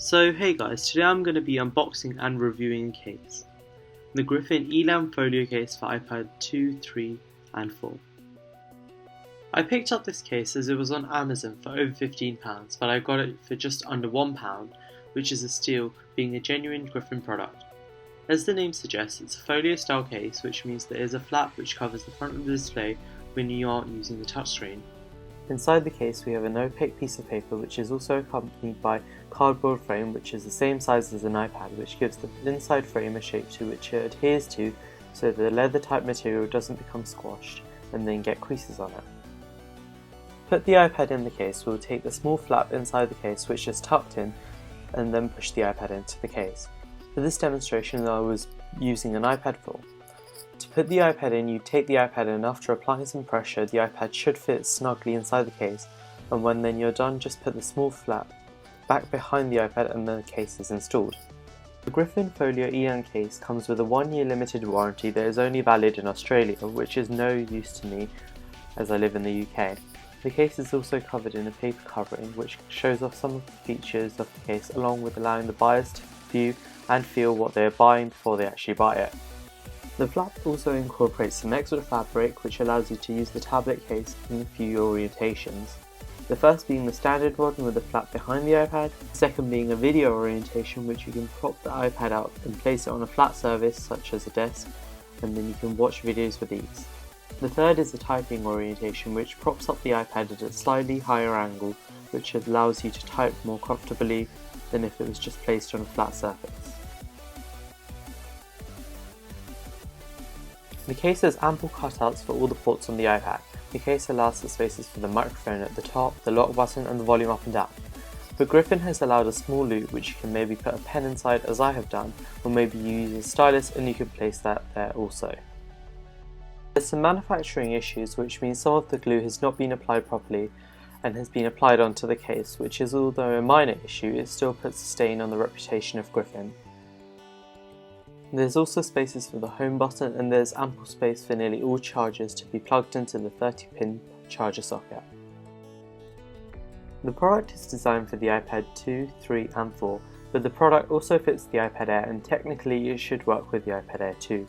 So hey guys, today I'm going to be unboxing and reviewing a case. The Griffin Elan Folio case for iPad 2, 3 and 4. I picked up this case as it was on Amazon for over £15, but I got it for just under £1, which is a steal, being a genuine Griffin product. As the name suggests, it's a folio style case, which means there is a flap which covers the front of the display when you aren't using the touchscreen. Inside the case we have an opaque piece of paper which is also accompanied by cardboard frame which is the same size as an iPad, which gives the inside frame a shape to which it adheres to so the leather type material doesn't become squashed and then get creases on it. Put the iPad in the case, we'll take the small flap inside the case which is tucked in and then push the iPad into the case. For this demonstration I was using an iPad 4. To put the iPad in, you take the iPad in, after applying some pressure the iPad should fit snugly inside the case, and when then you're done just put the small flap back behind the iPad and the case is installed. The Griffin Folio Elan case comes with a 1-year limited warranty that is only valid in Australia, which is no use to me as I live in the UK. The case is also covered in a paper covering which shows off some of the features of the case, along with allowing the buyers to view and feel what they are buying before they actually buy it. The flap also incorporates some extra fabric which allows you to use the tablet case in a few orientations. The first being the standard one with the flap behind the iPad, the second being a video orientation which you can prop the iPad out and place it on a flat surface such as a desk, and then you can watch videos with ease. The third is the typing orientation which props up the iPad at a slightly higher angle, which allows you to type more comfortably than if it was just placed on a flat surface. The case has ample cutouts for all the ports on the iPad. The case allows for spaces for the microphone at the top, the lock button and the volume up and down. But Griffin has allowed a small loop which you can maybe put a pen inside as I have done, or maybe you use a stylus and you can place that there also. There's some manufacturing issues, which means some of the glue has not been applied properly and has been applied onto the case, which is, although a minor issue, it still puts a stain on the reputation of Griffin. There's also spaces for the home button, and there's ample space for nearly all chargers to be plugged into the 30-pin charger socket. The product is designed for the iPad 2, 3 and 4, but the product also fits the iPad Air and technically it should work with the iPad Air too.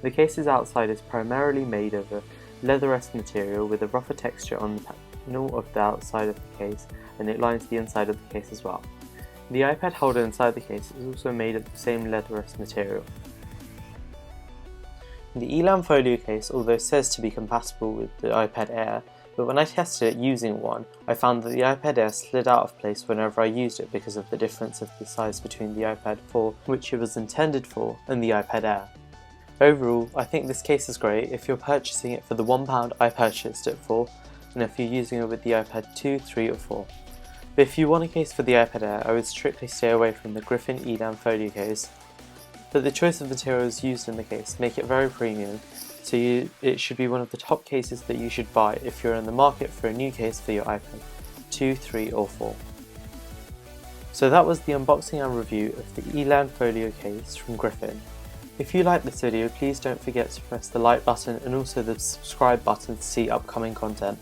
The case's outside is primarily made of a leather-esque material with a rougher texture on the panel of the outside of the case, and it lines the inside of the case as well. The iPad holder inside the case is also made of the same leather-esque material. The Elan Folio case, although says to be compatible with the iPad Air, but when I tested it using one, I found that the iPad Air slid out of place whenever I used it because of the difference of the size between the iPad 4, which it was intended for, and the iPad Air. Overall, I think this case is great if you're purchasing it for the £1 I purchased it for, and if you're using it with the iPad 2, 3 or 4. But if you want a case for the iPad Air, I would strictly stay away from the Griffin Elan Folio case. But the choice of materials used in the case make it very premium, so it should be one of the top cases that you should buy if you're in the market for a new case for your iPad 2, 3 or 4. So that was the unboxing and review of the Elan Folio case from Griffin. If you like this video, please don't forget to press the like button and also the subscribe button to see upcoming content.